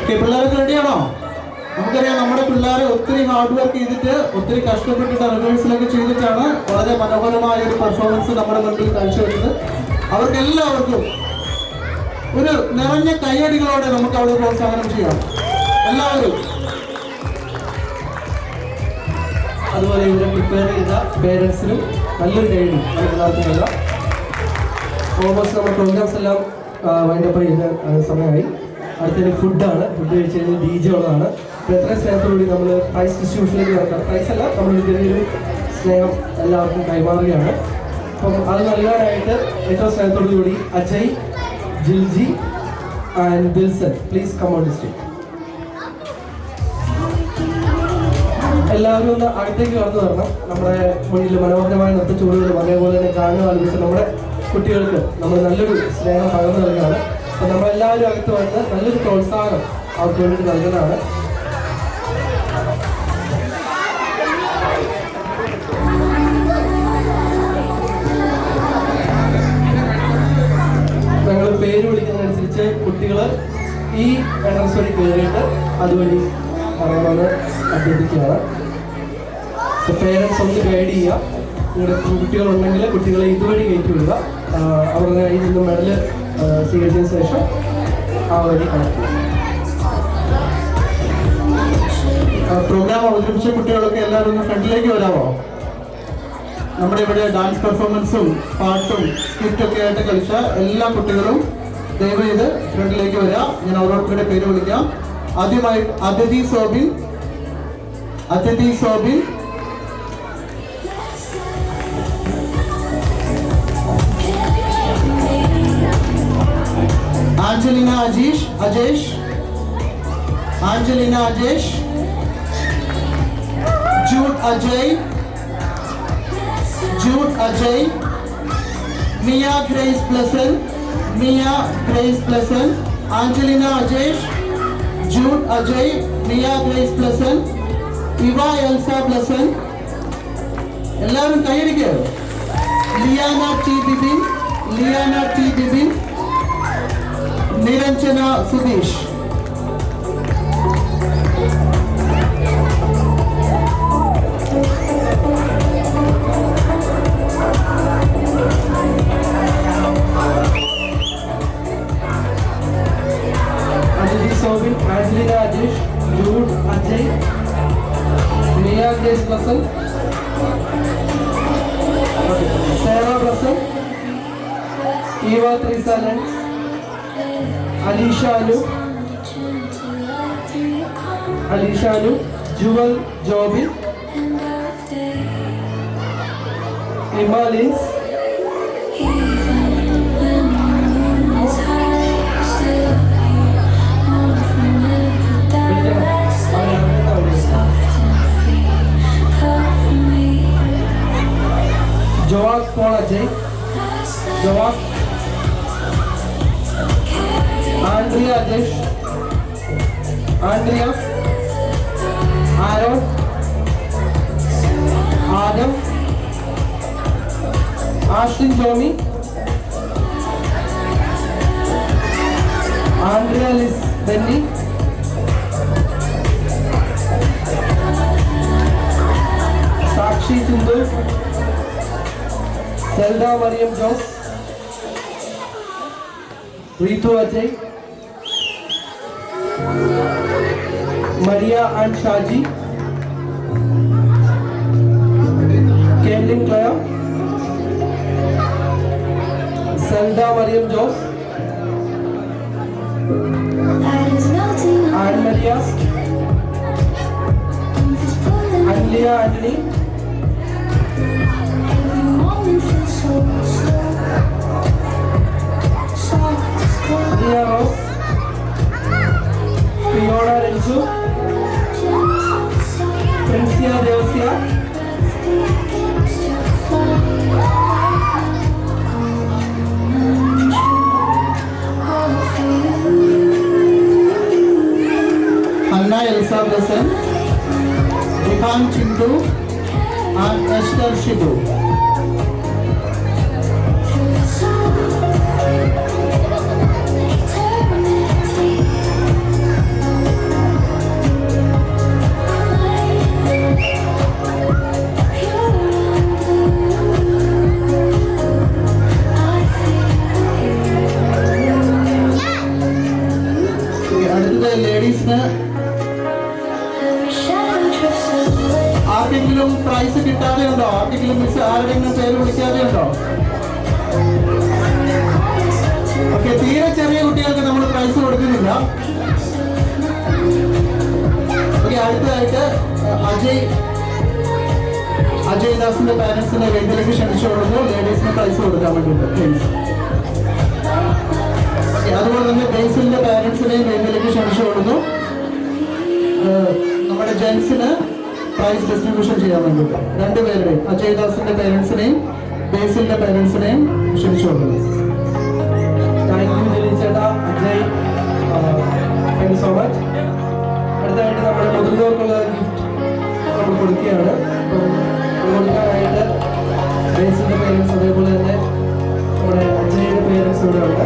പിള്ളേരൊക്കെ റെഡിയാണോ? നമുക്കറിയാം നമ്മുടെ പിള്ളേരെ ഒത്തിരി ഹാർഡ് വർക്ക് ചെയ്തിട്ട് ഒത്തിരി കഷ്ടപ്പെട്ടിട്ട് റിഹേഴ്സലൊക്കെ ചെയ്തിട്ടാണ് വളരെ മനോഹരമായ ഒരു പെർഫോമൻസ് നമ്മുടെ മുൻപിൽ കാഴ്ചവെച്ചത്. അവർക്കെല്ലാവർക്കും ഒരു നിറഞ്ഞ കൈയടികളോടെ നമുക്ക് അവിടെ പ്രോത്സാഹനം ചെയ്യാം എല്ലാവരും. അതുപോലെ ഇവിടെ പ്രിപ്പയർ ചെയ്ത പേരൻസിനും നല്ലൊരു ഗൈഡും നമുക്ക് എല്ലാവർക്കും നൽകാം. ഓൾമോസ്റ്റ് നമ്മുടെ പ്രോഗ്രാംസ് എല്ലാം വൈൻഡപ്പ് ചെയ്ത സമയമായി. അടുത്തൊരു ഫുഡാണ്. ഫുഡ് കഴിച്ച് കഴിഞ്ഞാൽ DJ ഉള്ളതാണ്. അപ്പോൾ എത്ര സ്നേഹത്തോടുകൂടി നമ്മൾ പ്രൈസ് ഡിസ്ട്രിബ്യൂഷനിലേക്ക് നടക്കാം. പ്രൈസ് അല്ല, നമ്മൾ ചെറിയൊരു സ്നേഹം എല്ലാവർക്കും കൈമാറുകയാണ്. അപ്പം അത് നൽകാനായിട്ട് ഏറ്റവും സ്നേഹത്തോടുകൂടി Ajay, Jilji and Wilson please come on the stage. എല്ലാവരും ഒന്ന് അകത്തേക്ക് കടന്നു വരണം. നമ്മുടെ മുന്നിൽ മനോഹരമായ നൃത്തച്ചുവടുകളും അതേപോലെ തന്നെ ഗാനം ആലപിച്ച് നമ്മുടെ കുട്ടികൾക്ക് നമ്മൾ നല്ലൊരു സ്നേഹം പകർന്നു നൽകുകയാണ്. അപ്പോൾ നമ്മളെല്ലാവരും അകത്ത് വന്ന് നല്ലൊരു പ്രോത്സാഹനം അവർക്ക് വേണ്ടി നൽകുന്നതാണ്. ഞങ്ങൾ പേര് വിളിക്കുന്നതനുസരിച്ച് കുട്ടികൾ ഈ എൻട്രൻസ് വഴി കയറിയിട്ട് അതുവഴി പറയണമെന്ന് അഭ്യർത്ഥിക്കുകയാണ്. പേരൻസ് ഒന്ന് ഗൈഡ് ചെയ്യുക. നിങ്ങളുടെ കുട്ടികളുണ്ടെങ്കിൽ കുട്ടികളെ ഇതുവഴി കയറ്റി വിടുക. അവരുടെ കയ്യിൽ നിന്ന് മെഡൽ സ്വീകരിച്ചതിന് ശേഷം ആ വഴി കണക്ട് ചെയ്യുക. പ്രോഗ്രാം അവതരിപ്പിച്ച കുട്ടികളൊക്കെ എല്ലാവരും ഒന്ന് ഫ്രണ്ടിലേക്ക് വരാമോ? നമ്മുടെ ഇവിടെ ഡാൻസ് പെർഫോമൻസും പാട്ടും സ്കിറ്റൊക്കെ ആയിട്ട് കളിച്ച എല്ലാ കുട്ടികളും ദയവ് ചെയ്ത് ഫ്രണ്ടിലേക്ക് വരിക. ഞാൻ ഓരോരുത്തരുടെ പേര് വിളിക്കാം. ആദ്യമായി അതിഥി Soubin, Angelina Ajesh, Jude Ajay, Mia Grace Pleasant, Angelina Ajesh, Jude Ajay, Mia Grace Pleasant, Eva Elsa Pleasant. എല്ലാവരും കൈയടിക്കുക. Liyana T Bibin, Niranjana Sudheesh. Athithi Sobin, Angelina Ajesh, Jude Ajay, Mia Grace Pleasant, Sera Pleasant, Eva Treesa Lens, അലീഷാനു, ജുവൽ ജോബിൻ, ഇമാലിൻസ്, ജോവാക് Paul Ajay, Andrea Ajesh, Aaron, Adam, Ashlin Jomy, Andrea Liz Benny, Sakshi Sindhu, Zelda Mariam Jose, Ritu Ajay, Maria and Shaji, Kaylin Claire, Zelda Mariam Jos, Anne Maria, Anlia Anthony, Ria Rose, Fiona Renzu, Princia Deosia, Anna Elsa Blessing, Jihan Chintu, and Esther Shibu. അടുത്തതായിട്ട് അജയ് ദാസിന്റെ പാരന്റ്സിനെ വേദിയിലേക്ക് ക്ഷണിച്ചു കൊടുക്കുന്നു. ലേഡീസിന് price കൊടുക്കാൻ വേണ്ടിയിട്ട് please. അതുപോലെ തന്നെ ബേസിലിന്റെ പാരന്റ്സിനെയും വേദിയിലേക്ക് ക്ഷണിച്ചു കൊടുക്കുന്നു. നമ്മുടെ ജെൻസിന് പ്രൈസ് ഡിസ്ട്രിബ്യൂഷൻ ചെയ്യാൻ വേണ്ടിയിട്ട് രണ്ടുപേരുടെയും അജയ് ദാസിന്റെ പേരൻസിനെയും ബേസിലിന്റെ പേരൻസിനെയും ക്ഷണിച്ചു കൊടുക്കുന്നു. താങ്ക് യു ദിലീപ് ചേട്ടാ, Ajay, thank you so much. അടുത്തായിട്ട് നമ്മുടെ മുതിർന്നവർക്കുള്ള ഗിഫ്റ്റ് നമ്മൾ കൊടുക്കുകയാണ്. കൊടുക്കാനായിട്ട് ബേസിന്റെ പേരൻസ് അതേപോലെ തന്നെ നമ്മുടെ അജയുടെ പേരൻസ് ഇവിടെ ഉണ്ട്.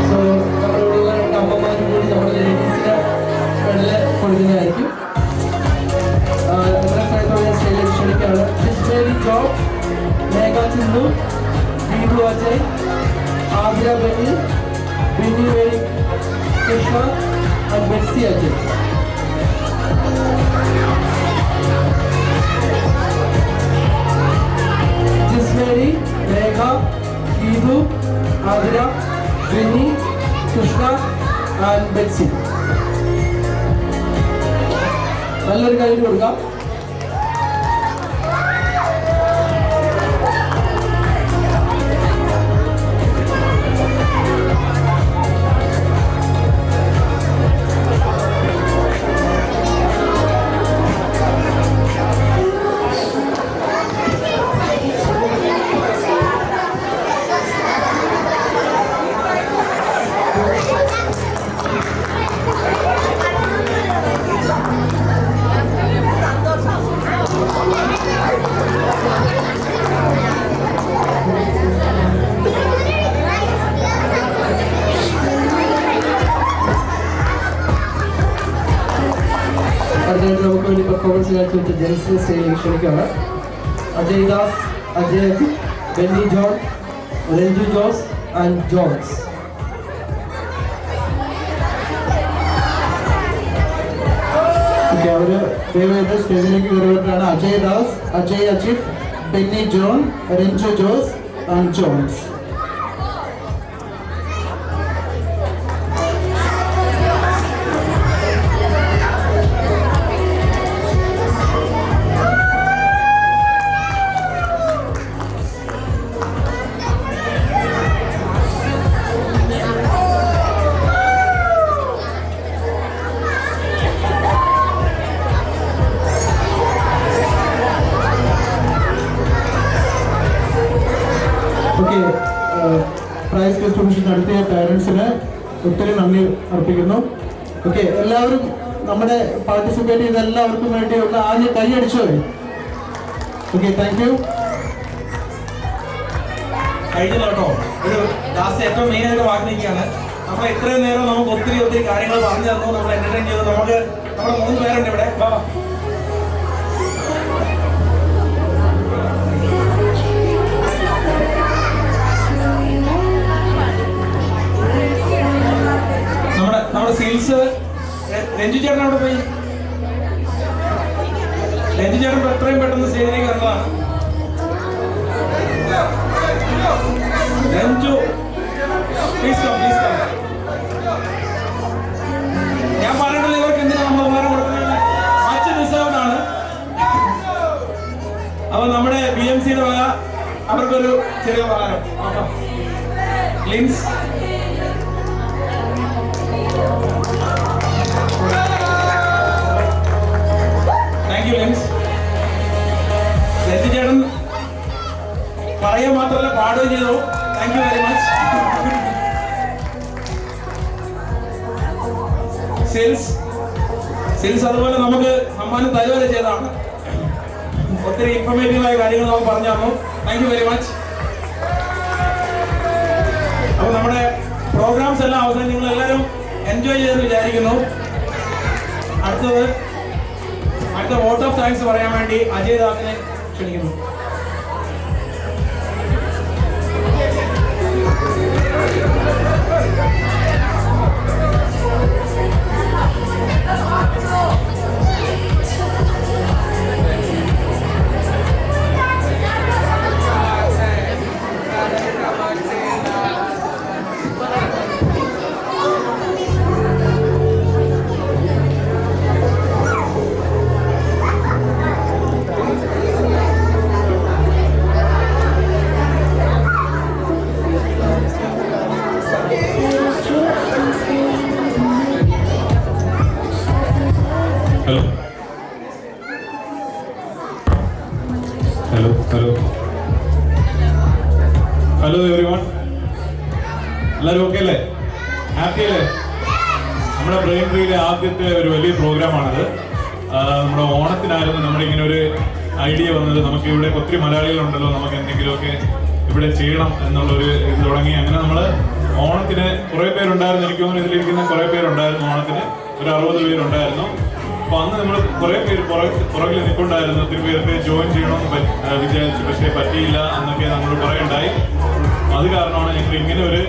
സോ നമ്മളിവിടെയുള്ള രണ്ട് അമ്മമാരും കൂടി നമ്മുടെ ലേഡീസിന് വെള്ളം കൊടുക്കുന്നതായിരിക്കും. നിങ്ങളുടെ സ്ഥലത്തോടെ ഞാൻ സ്റ്റേജിലേക്ക് ക്ഷണിക്കുകയാണ്. Jismary Job, Megha Chinthu, Deepu Ajay, Athira Benny, Binny വേരി Krishna and Betsy Ajay. Jismeri, Megha, Geetu, Adira, Vinny, Krishna and Betsy. നല്ലൊരു കാര്യം കൊടുക്കാം. അടുത്തായിട്ട് നമുക്ക് വേണ്ടി പെർഫോമൻസ് കാഴ്ചവെച്ച ജെൻസിനെ സ്റ്റേജിലേക്ക് ക്ഷണിക്കുകയാണ്. Ajay Das, Ajay, Benny John, Ranju Jose and Jones. അവര് ദയവായിട്ട് സ്റ്റേജിലേക്ക് കയറിയിട്ടാണ്. Ajay Das, Ajay Ajith, Benny John, Ranju Jose and Jones. Okay, prize distribution നടത്തിയ പാരൻസിന് ഒത്തിരി നന്ദി അർപ്പിക്കുന്നു. ഓക്കെ, എല്ലാവരും നമ്മുടെ പാർട്ടിസിപ്പേറ്റ് ചെയ്ത എല്ലാവർക്കും വേണ്ടി ഒന്ന് ആദ്യം കൈയടിച്ചോ. Okay, thank you. കഴിഞ്ഞല്ലോ കേട്ടോ. ഒരു ലാസ്റ്റ് ഏറ്റവും മെയിൻ ആയിട്ട് വാഗ്നിക്കുകയാണ്. നമ്മൾ ഇത്രയും നേരം നമുക്ക് ഒത്തിരി കാര്യങ്ങൾ പറഞ്ഞു തന്നു, നമ്മൾ എന്റർടൈൻ ചെയ്തു. നമുക്ക് നമ്മുടെ 3 പേരുണ്ട് ഇവിടെ. നമ്മുടെ സെയിൽസ് രഞ്ജു ചേട്ടൻ അവിടെ പോയി. രഞ്ജു ചേട്ടൻ എത്രയും പെട്ടെന്ന് സ്റ്റേജിലേക്ക് വന്നതാണ്. Ranju, please come. ഞാൻ പറഞ്ഞിട്ടുള്ള ഇവർക്ക് എന്തിനാ നമ്മൾ ഉപകാരം കൊടുക്കുന്നത്? മച്ച് ഡിസേർവ്ഡ് ആണ്. അപ്പൊ നമ്മുടെ BMCയുടെ വക അവർക്കൊരു ചെറിയ ഉപകാരം. ലിൻസ്, താങ്ക് യു ലിൻസ്. രഞ്ജു ചേട്ടൻ പറയുക മാത്രമല്ല പാടുകയും ചെയ്തു. Thank you very much. Sales അതുപോലെ നമുക്ക് സമ്മാനം തരുവരെ ചെയ്തതാണ്. ഒത്തിരി ഇൻഫോർമേറ്റീവായ കാര്യങ്ങൾ നമുക്ക് പറഞ്ഞു തന്നു. Thank you very much. അപ്പോൾ നമ്മുടെ പ്രോഗ്രാംസ് എല്ലാം അവസാനം നിങ്ങൾ എല്ലാവരും എൻജോയ് ചെയ്തെന്ന് വിചാരിക്കുന്നു. അടുത്ത വോട്ട് ഓഫ് താങ്ക്സ് പറയാൻ വേണ്ടി അജയ് ദാസിനെ ക്ഷണിക്കുന്നു. ഹലോ എവരിവൺ, എല്ലാവരും ഓക്കെ അല്ലേ? ഹാപ്പി അല്ലേ? നമ്മുടെ ബ്രെയിൻ ട്രീയിലെ ആദ്യത്തെ ഒരു വലിയ പ്രോഗ്രാമാണിത്. നമ്മുടെ ഓണത്തിനായിരുന്നു നമ്മുടെ ഇങ്ങനെ ഒരു ഐഡിയ വന്നത്. നമുക്ക് ഇവിടെ ഒത്തിരി മലയാളികളുണ്ടല്ലോ, നമുക്ക് എന്തെങ്കിലുമൊക്കെ ഇവിടെ ചെയ്യണം എന്നുള്ളൊരു ഇത് തുടങ്ങി. അങ്ങനെ നമ്മൾ ഓണത്തിന് കുറേ പേരുണ്ടായിരുന്നു, എനിക്ക് തോന്നുന്നു ഇതിലിരിക്കുന്ന കുറേ പേരുണ്ടായിരുന്നു. ഓണത്തിന് ഒരു 60 പേരുണ്ടായിരുന്നു. അപ്പോൾ അന്ന് നമ്മൾ കുറേ പേര് പുറകിൽ നിൽക്കുന്നുണ്ടായിരുന്നു. ഒത്തിരി പേർക്ക് ജോയിൻ ചെയ്യണമെന്ന് വിചാരിച്ചു, പക്ഷേ പറ്റിയില്ല എന്നൊക്കെ നമ്മൾ പറയുണ്ടായി. അത് കാരണമാണ് ഞങ്ങൾ ഇങ്ങനെ ഒരു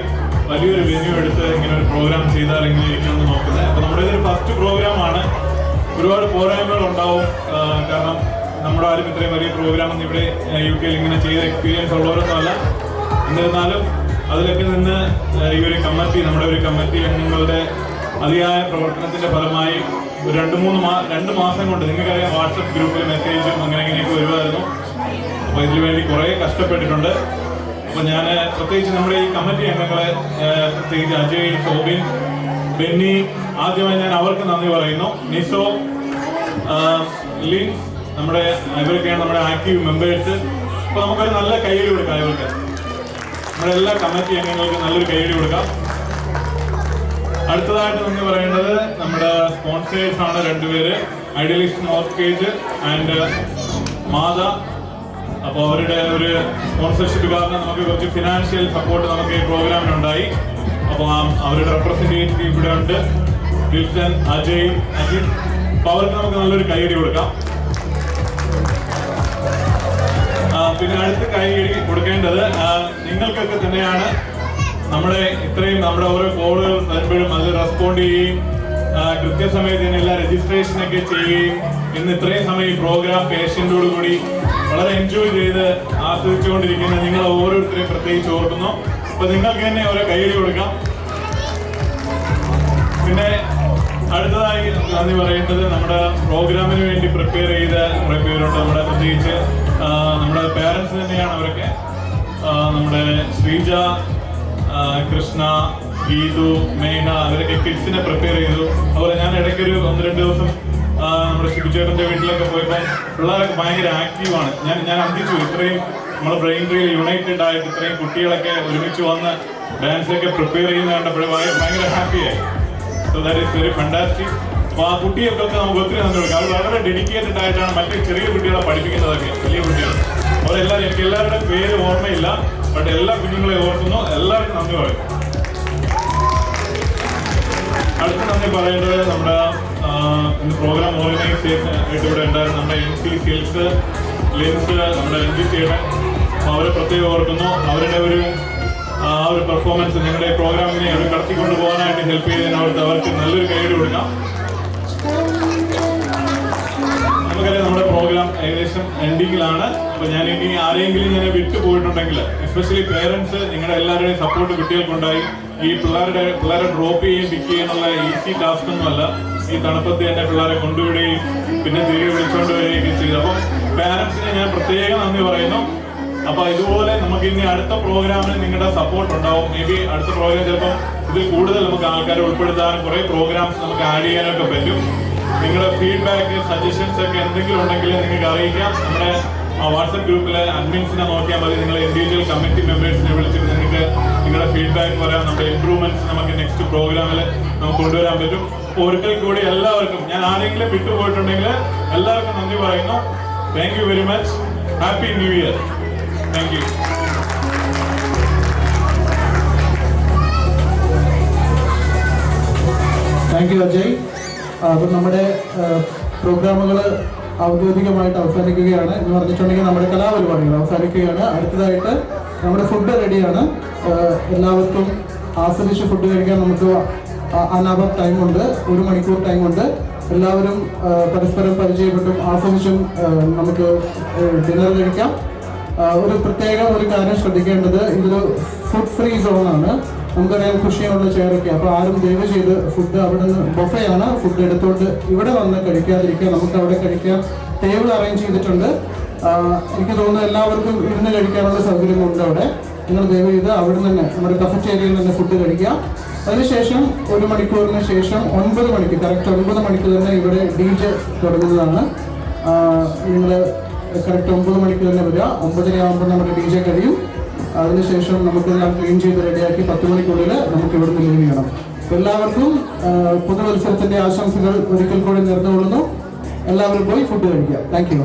വലിയൊരു വെന്യൂ എടുത്ത് ഇങ്ങനെ ഒരു പ്രോഗ്രാം ചെയ്താൽ എങ്ങനെ ഇരിക്കുമെന്ന് നോക്കുന്നത്. അപ്പോൾ നമ്മുടെ ഇതൊരു ഫസ്റ്റ് പ്രോഗ്രാമാണ്. ഒരുപാട് പോരായ്മകൾ ഉണ്ടാവും, കാരണം നമ്മുടെ ആരും ഇത്രയും വലിയ പ്രോഗ്രാം ഒന്നും ഇവിടെ UK ഇങ്ങനെ ചെയ്ത എക്സ്പീരിയൻസ് ഉള്ളവരൊന്നുമല്ല. എന്നിരുന്നാലും അതിലൊക്കെ നിന്ന് ഈ ഒരു കമ്മിറ്റി, നമ്മുടെ ഒരു കമ്മിറ്റി അംഗങ്ങളുടെ അതിയായ പ്രവർത്തനത്തിന്റെ ഫലമായി ഒരു 2 മാസം കൊണ്ട്, നിങ്ങൾക്കറിയാം, വാട്സപ്പ് ഗ്രൂപ്പിൽ മെസ്സേജും അങ്ങനെയൊക്കെ വരുമായിരുന്നു. അപ്പോൾ ഇതിനു വേണ്ടി കുറേ കഷ്ടപ്പെട്ടിട്ടുണ്ട്. അപ്പോൾ ഞാൻ പ്രത്യേകിച്ച് നമ്മുടെ ഈ കമ്മിറ്റി അംഗങ്ങളെ, പ്രത്യേകിച്ച് അജയ്, സോബിൻ, ബെന്നി, ആദ്യമായി ഞാൻ അവർക്ക് നന്ദി പറയുന്നു. നിസോ, ലിൻസ്, ഇവരൊക്കെയാണ് നമ്മുടെ ആക്റ്റീവ് മെമ്പേഴ്സ്. അപ്പോൾ നമുക്കൊരു നല്ല കൈയ്യടി കൊടുക്കാം ഇവർക്ക്. നമ്മുടെ എല്ലാ കമ്മിറ്റി അംഗങ്ങൾക്ക് നല്ലൊരു കൈയ്യടി കൊടുക്കാം. അടുത്തതായിട്ട് നന്ദി പറയേണ്ടത് നമ്മുടെ സ്പോൺസേഴ്സ് ആണ്, 2 പേര്, ഐഡിയലിസ്റ്റ് മോർഗേജ് ആൻഡ് മാത. അപ്പോൾ അവരുടെ ഒരു സ്പോൺസർഷിപ്പ് കാരണം നമുക്ക് കുറച്ച് ഫിനാൻഷ്യൽ സപ്പോർട്ട് നമുക്ക് ഈ പ്രോഗ്രാമിനുണ്ടായി. അപ്പോൾ അവരുടെ റെപ്രസെൻറ്റേറ്റീവ് ഇവിടെ ഉണ്ട്, വിൽസൺ, അജയ്, അജിത്. അപ്പോൾ അവർക്ക് നമുക്ക് നല്ലൊരു കൈയ്യടി കൊടുക്കാം. പിന്നെ അടുത്ത കൈയ്യടി കൊടുക്കേണ്ടത് നിങ്ങൾക്കൊക്കെ തന്നെയാണ്. നമ്മുടെ ഓരോ കോളുകൾ വരുമ്പോഴും അത് റെസ്പോണ്ട് ചെയ്യുകയും കൃത്യസമയത്ത് എല്ലാ രജിസ്ട്രേഷനൊക്കെ ചെയ്യുകയും ഇന്ന് ഇത്രയും സമയം ഈ പ്രോഗ്രാം പേഷ്യൻ്റോട് കൂടി വളരെ എൻജോയ് ചെയ്ത് ആസ്വദിച്ചുകൊണ്ടിരിക്കുന്ന നിങ്ങൾ ഓരോരുത്തരെയും പ്രത്യേകിച്ച് ഓർക്കുന്നു. അപ്പോൾ നിങ്ങൾക്ക് തന്നെ ഓരോ കൈയ്യടി കൊടുക്കാം. പിന്നെ അടുത്തതായി നന്ദി പറയേണ്ടത് നമ്മുടെ പ്രോഗ്രാമിന് വേണ്ടി പ്രിപ്പയർ ചെയ്ത കുറേ പേരുണ്ട്. നമ്മുടെ പ്രത്യേകിച്ച് നമ്മുടെ പേരൻസ് തന്നെയാണ് അവരൊക്കെ. നമ്മുടെ ശ്രീജ, കൃഷ്ണ, ഗീതു, മേഘ, അവരൊക്കെ കിഡ്സിനെ പ്രിപ്പയർ ചെയ്തു. അതുപോലെ ഞാൻ ഇടയ്ക്കൊരു 1-2 ദിവസം നമ്മുടെ ശിവചേട്ടൻ്റെ വീട്ടിലൊക്കെ പോയപ്പോൾ പിള്ളേരൊക്കെ ഭയങ്കര ആക്റ്റീവാണ്. ഞാൻ അന്തിച്ചു, ഇത്രയും നമ്മുടെ ബ്രെയിൻ ട്രീയിൽ യുണൈറ്റഡ് ആയിട്ട് ഇത്രയും കുട്ടികളൊക്കെ ഒരുമിച്ച് വന്ന് ഡാൻസൊക്കെ പ്രിപ്പയർ ചെയ്യുന്ന കണ്ടപ്പോൾ ഭയങ്കര ഹാപ്പിയായി. So that is very fantastic. അപ്പോൾ ആ കുട്ടികൾക്കൊക്കെ നമുക്ക് ഒത്തിരി നന്ദി കൊടുക്കാം. അവർ വളരെ ഡെഡിക്കേറ്റഡ് ആയിട്ടാണ് മറ്റു ചെറിയ കുട്ടികളെ പഠിപ്പിക്കുന്നതൊക്കെ, വലിയ കുട്ടികൾ. അവരെല്ലാവരും, എനിക്ക് എല്ലാവരുടെ പേര് ഓർമ്മയില്ല, ബട്ട് എല്ലാ കുഞ്ഞുങ്ങളെ ഓർക്കുന്നു. എല്ലാവർക്കും നന്ദി പറയും. അടുത്ത നന്ദി പറയേണ്ടത് നമ്മുടെ ഇന്ന് പ്രോഗ്രാം ഓർഗനൈസ് ആയിട്ട് ഇവിടെ ഉണ്ടായിരുന്നു നമ്മുടെ MC സ്കിൽസ്, ലിൻസ്, നമ്മുടെ NG ചേട്ടൻ. അപ്പോൾ അവരെ പ്രത്യേകം ഓർക്കുന്നു. അവരുടെ ഒരു പെർഫോമൻസ് ഞങ്ങളുടെ പ്രോഗ്രാമിനെ അവർ കടത്തിക്കൊണ്ട് പോകാനായിട്ട് ഹെൽപ്പ് ചെയ്തതിന് അവർക്ക് നല്ലൊരു കൈയ്യടി കൊടുക്കാം. നമുക്കറിയാം നമ്മുടെ പ്രോഗ്രാം ഏകദേശം എൻഡിങ്ങിലാണ്. അപ്പോൾ ഞാൻ ഇനി ആരെങ്കിലും ഞാൻ വിട്ടുപോയിട്ടുണ്ടെങ്കിൽ, എസ്പെഷ്യലി പേരൻസ്, നിങ്ങളുടെ എല്ലാവരുടെയും സപ്പോർട്ട് കുട്ടികൾക്കുണ്ടായി. ഈ പിള്ളേരെ ഡ്രോപ്പ് ചെയ്യുകയും പിക്ക് ചെയ്യാനുള്ള ഈസി ടാസ്ക് ഒന്നുമല്ല. ഈ തണുപ്പത്ത് തന്നെ പിള്ളേരെ കൊണ്ടുവിടുകയും പിന്നെ തിരികെ വിളിച്ചുകൊണ്ട് വരികയൊക്കെ ചെയ്തു. അപ്പം പാരൻസിനെ ഞാൻ പ്രത്യേകം നന്ദി പറയുന്നു. അപ്പോൾ ഇതുപോലെ നമുക്ക് ഇനി അടുത്ത പ്രോഗ്രാമിന് നിങ്ങളുടെ സപ്പോർട്ട് ഉണ്ടാവും. മേ ബി അടുത്ത പ്രോഗ്രാം ചിലപ്പം ഇതിൽ കൂടുതൽ നമുക്ക് ആൾക്കാരെ ഉൾപ്പെടുത്താനും കുറേ പ്രോഗ്രാംസ് നമുക്ക് ആഡ് ചെയ്യാനൊക്കെ പറ്റും. നിങ്ങളുടെ ഫീഡ്ബാക്ക്, സജഷൻസ് ഒക്കെ എന്തെങ്കിലും ഉണ്ടെങ്കിൽ നിങ്ങൾക്ക് അറിയിക്കാം. നമ്മുടെ വാട്സപ്പ് ഗ്രൂപ്പിലെ അഡ്മിൻസിനെ നോക്കിയാൽ മതി. നിങ്ങൾ ഇൻഡിവിജ്വൽ കമ്മിറ്റി മെമ്പേഴ്സിനെ വിളിച്ചിട്ട് നിങ്ങൾക്ക് നിങ്ങളുടെ ഫീഡ്ബാക്ക് പറയാം. നമ്മുടെ ഇംപ്രൂവ്മെന്റ്സ് നമുക്ക് നെക്സ്റ്റ് പ്രോഗ്രാമിൽ നമുക്ക് കൊണ്ടുവരാൻ പറ്റും. അപ്പോൾ ഒരിക്കൽ കൂടി എല്ലാവർക്കും, ഞാൻ ആരെങ്കിലും വിട്ടുപോയിട്ടുണ്ടെങ്കിൽ എല്ലാവർക്കും നന്ദി പറയുന്നു. Thank you very much. Happy new year. Thank you. Thank you Ajay. അപ്പം നമ്മുടെ പ്രോഗ്രാമുകൾ ഔദ്യോഗികമായിട്ട് അവസാനിക്കുകയാണ് എന്ന് പറഞ്ഞിട്ടുണ്ടെങ്കിൽ നമ്മുടെ കലാപരിപാടികൾ അവസാനിക്കുകയാണ്. അടുത്തതായിട്ട് നമ്മുടെ ഫുഡ് റെഡിയാണ്. എല്ലാവർക്കും ആസ്വദിച്ച് ഫുഡ് കഴിക്കാൻ നമുക്ക് അനാവർ ടൈമുണ്ട്, 1 മണിക്കൂർ ടൈമുണ്ട്. എല്ലാവരും പരസ്പരം പരിചയപ്പെട്ടും ആസ്വദിച്ചും നമുക്ക് ഡിന്നർ കഴിക്കാം. ഒരു കാര്യം ശ്രദ്ധിക്കേണ്ടത്, ഇതൊരു ഫുഡ് ഫ്രീ സോണാണ്. നമുക്കറിയാം കുഷിയുള്ള ചെയറൊക്കെ. അപ്പോൾ ആരും ദയവ് ചെയ്ത് ഫുഡ് അവിടെ നിന്ന് ബൊഫയാണ്, ഫുഡ് എടുത്തോണ്ട് ഇവിടെ വന്ന് കഴിക്കാതിരിക്കുക. നമുക്ക് അവിടെ കഴിക്കാൻ ടേബിൾ അറേഞ്ച് ചെയ്തിട്ടുണ്ട്. എനിക്ക് തോന്നുന്നു എല്ലാവർക്കും ഇരുന്ന് കഴിക്കാനുള്ള സൗകര്യമുണ്ട് അവിടെ. നിങ്ങൾ ദയവ് ചെയ്ത് അവിടെ തന്നെ നമ്മുടെ കഫറ്റേരിയയിൽ തന്നെ ഫുഡ് കഴിക്കുക. അതിനുശേഷം 1 മണിക്കൂറിന് ശേഷം 9 മണിക്ക്, കറക്റ്റ് 9 മണിക്ക് തന്നെ ഇവിടെ DJ തുടങ്ങുന്നതാണ്. നിങ്ങൾ കറക്റ്റ് 9 മണിക്ക് തന്നെ വരിക. 9:30 ആകുമ്പോൾ നമ്മുടെ DJ കഴിയും. അതിനുശേഷം നമുക്കെല്ലാം ക്ലീൻ ചെയ്ത് റെഡിയാക്കി 10 മണിക്കുള്ളിൽ നമുക്ക് ഇവിടുന്ന് ലീവ് ചെയ്യണം. എല്ലാവർക്കും പുതുവത്സരത്തിന്റെ ആശംസകൾ ഒരിക്കൽ കൂടി നേർന്നുകൊള്ളുന്നു. എല്ലാവരും പോയി ഫുഡ് കഴിക്കുക. Thank you.